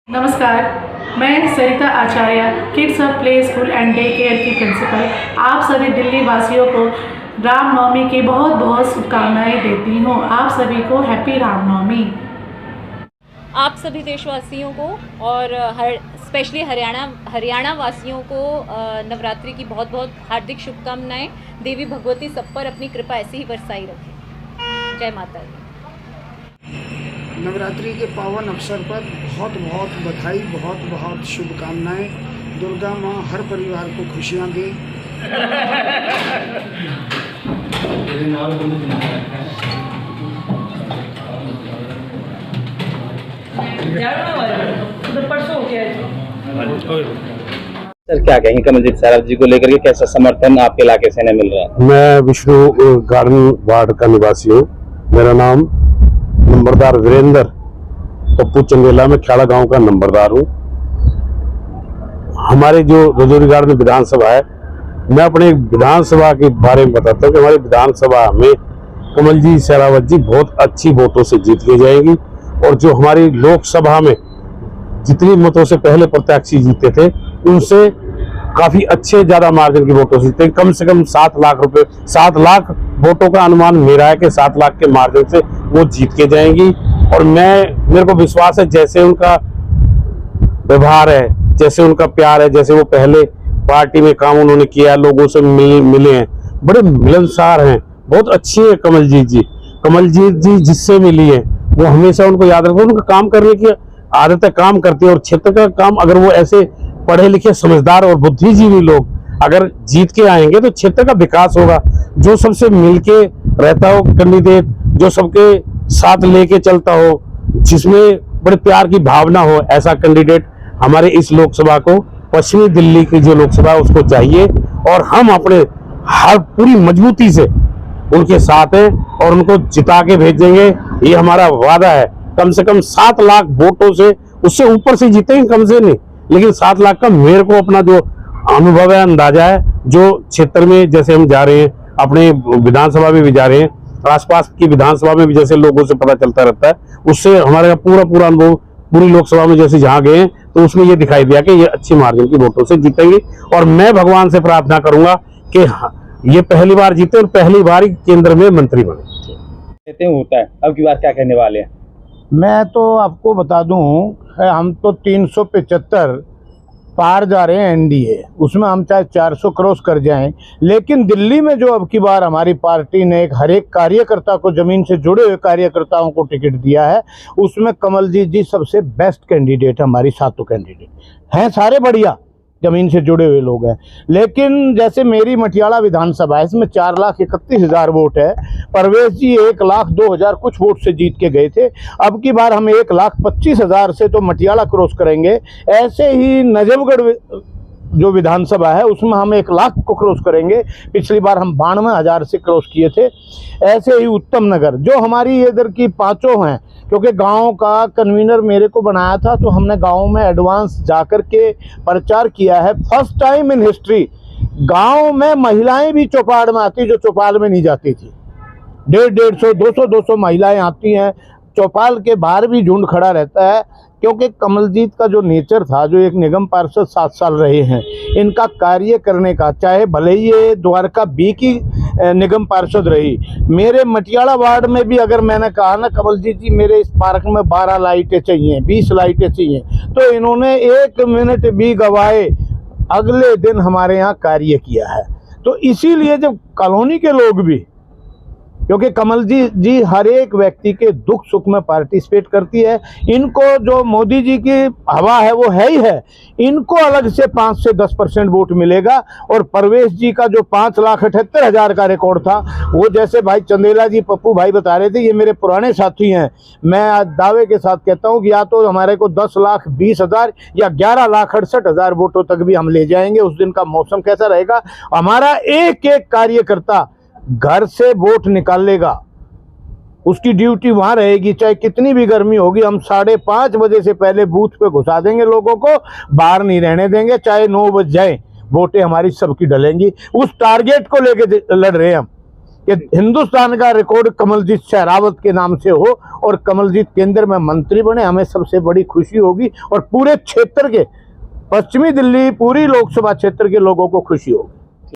नमस्कार, मैं Sarita Acharya kids of play school and day care की प्रिंसिपल आप सभी दिल्ली वासियों को रामनवमी की बहुत बहुत शुभकामनाएं देती हूँ। आप सभी को हैप्पी रामनवमी। आप सभी देशवासियों को और स्पेशली हरियाणा वासियों को नवरात्रि की बहुत बहुत हार्दिक शुभकामनाएं। देवी भगवती सब पर अपनी कृपा ऐसे ही बरसाई रखे। जय माता दी। नवरात्रि के पावन अवसर पर बहुत बहुत बधाई, बहुत बहुत शुभकामनाएं। दुर्गा माँ हर परिवार को खुशियाँ दे। सर, क्या कहेंगे कमलजीत साहब जी को लेकर के कैसा समर्थन आपके इलाके से मिल रहा है? मैं विष्णु गार्डन वार्ड का निवासी हूँ। मेरा नाम नंबरदार वीरेंद्र पप्पू चंदेला, में खेड़ा गांव का नंबरदार हूँ। हमारे जो रजौरी गार्डन विधानसभा है, मैं अपने विधानसभा के बारे में बताता हूँ कि हमारी विधानसभा में कमलजीत शेरावत जी बहुत अच्छी वोटों से जीत के जाएंगी। और जो हमारी लोकसभा में जितनी मतों से पहले प्रत्याशी जीते थे, उनसे काफी अच्छे ज्यादा मार्जिन की वोटों से जीते। कम से कम 7 लाख रुपए, 7 लाख वोटों का अनुमान मेरा है कि 7 लाख के मार्जिन से वो जीत के जाएंगी। और मेरे को विश्वास है, जैसे उनका व्यवहार है, जैसे उनका प्यार है, जैसे वो पहले पार्टी में काम उन्होंने किया, लोगों से मिले हैं, बड़े मिलनसार हैं, बहुत अच्छी है कमलजीत जी। कमलजीत जी जिससे मिली है वो हमेशा उनको याद रखो। उनका काम करने की आदत है, काम करती है। और क्षेत्र का काम, अगर वो ऐसे पढ़े लिखे समझदार और बुद्धिजीवी लोग अगर जीत के आएंगे तो क्षेत्र का विकास होगा। जो सबसे मिलके रहता हो कैंडिडेट, जो सबके साथ लेके चलता हो, जिसमें बड़े प्यार की भावना हो, ऐसा कैंडिडेट हमारे इस लोकसभा को, पश्चिमी दिल्ली की जो लोकसभा है, उसको चाहिए। और हम अपने हर पूरी मजबूती से उनके साथ हैं और उनको जिता के भेजेंगे, ये हमारा वादा है। कम से कम 7 लाख वोटों से, उससे ऊपर से जीतेंगे कम से नहीं, लेकिन 7 लाख का मेरे को अपना जो अनुभव है, अंदाजा है, जो क्षेत्र में जैसे हम जा रहे हैं, अपने विधानसभा में भी जा रहे हैं, आसपास की विधानसभा में भी जैसे लोगों से पता चलता रहता है, उससे हमारा पूरा अनुभव पूरी लोकसभा में जैसे जहाँ गए तो उसमें ये दिखाई दिया कि ये अच्छी मार्जिन की वोटों से जीतेंगे। और मैं भगवान से प्रार्थना करूंगा कि ये पहली बार जीते और पहली बार ही केंद्र में मंत्री बने। होता है, अब की बात क्या कहने वाले हैं? मैं तो आपको बता दूं, हम तो 375 पार जा रहे हैं एनडीए, उसमें हम चाहे 400 क्रॉस कर जाएं। लेकिन दिल्ली में जो अब की बार हमारी पार्टी ने हर एक कार्यकर्ता को, जमीन से जुड़े हुए कार्यकर्ताओं को टिकट दिया है, उसमें कमलजीत जी सबसे बेस्ट कैंडिडेट है। हमारी 7 कैंडिडेट हैं, सारे बढ़िया जमीन से जुड़े हुए लोग हैं। लेकिन जैसे मेरी मटियाला विधानसभा है, इसमें 4,31,000 वोट है। परवेश जी 1,02,000 कुछ वोट से जीत के गए थे। अब की बार हम 1,25,000 से तो मटियाला क्रॉस करेंगे। ऐसे ही नजफगढ़ जो विधानसभा है, उसमें हम 1 लाख को क्रॉस करेंगे। पिछली बार हम 92,000 से क्रॉस किए थे। ऐसे ही उत्तम नगर, जो हमारी इधर की 5 हैं, क्योंकि गांव का कन्वीनर मेरे को बनाया था, तो हमने गांव में एडवांस जाकर के प्रचार किया है। फर्स्ट टाइम इन हिस्ट्री गांव में महिलाएं भी चौपाल में आती, जो चौपाल में नहीं जाती थी। 150, 200 महिलाएं आती हैं। चौपाल के बाहर भी झुंड खड़ा रहता है, क्योंकि कमलजीत का जो नेचर था, जो एक निगम पार्षद 7 साल रहे हैं, इनका कार्य करने का, चाहे भले ही ये द्वारका बी की निगम पार्षद रही, मेरे मटियाला वार्ड में भी अगर मैंने कहा ना, कमलजीत जी मेरे इस पार्क में 12 लाइटें चाहिए, 20 लाइटें चाहिए, तो इन्होंने 1 मिनट भी गवाए अगले दिन हमारे यहाँ कार्य किया है। तो इसीलिए जब कॉलोनी के लोग भी, क्योंकि कमलजीत जी हर एक व्यक्ति के दुख सुख में पार्टिसिपेट करती है, इनको जो मोदी जी की हवा है वो है ही है, इनको अलग से 5 से 10% वोट मिलेगा। और परवेश जी का जो 5,78,000 का रिकॉर्ड था, वो जैसे भाई चंदेला जी, पप्पू भाई बता रहे थे, ये मेरे पुराने साथी हैं। मैं आज दावे के साथ कहता हूँ कि या तो हमारे को 10,20,000 या 11,68,000 वोटों तक भी हम ले जाएंगे। उस दिन का मौसम कैसा रहेगा, हमारा एक एक कार्यकर्ता घर से वोट निकालेगा, उसकी ड्यूटी वहां रहेगी, चाहे कितनी भी गर्मी होगी। हम 5:30 बजे से पहले बूथ पे घुसा देंगे, लोगों को बाहर नहीं रहने देंगे, चाहे 9 बज जाए, वोटें हमारी सबकी डलेंगी। उस टारगेट को लेके लड़ रहे हैं हम। कि हिंदुस्तान का रिकॉर्ड कमलजीत शेरावत के नाम से हो और कमलजीत केंद्र में मंत्री बने, हमें सबसे बड़ी खुशी होगी और पूरे क्षेत्र के पश्चिमी दिल्ली पूरी लोकसभा क्षेत्र के लोगों को खुशी होगी।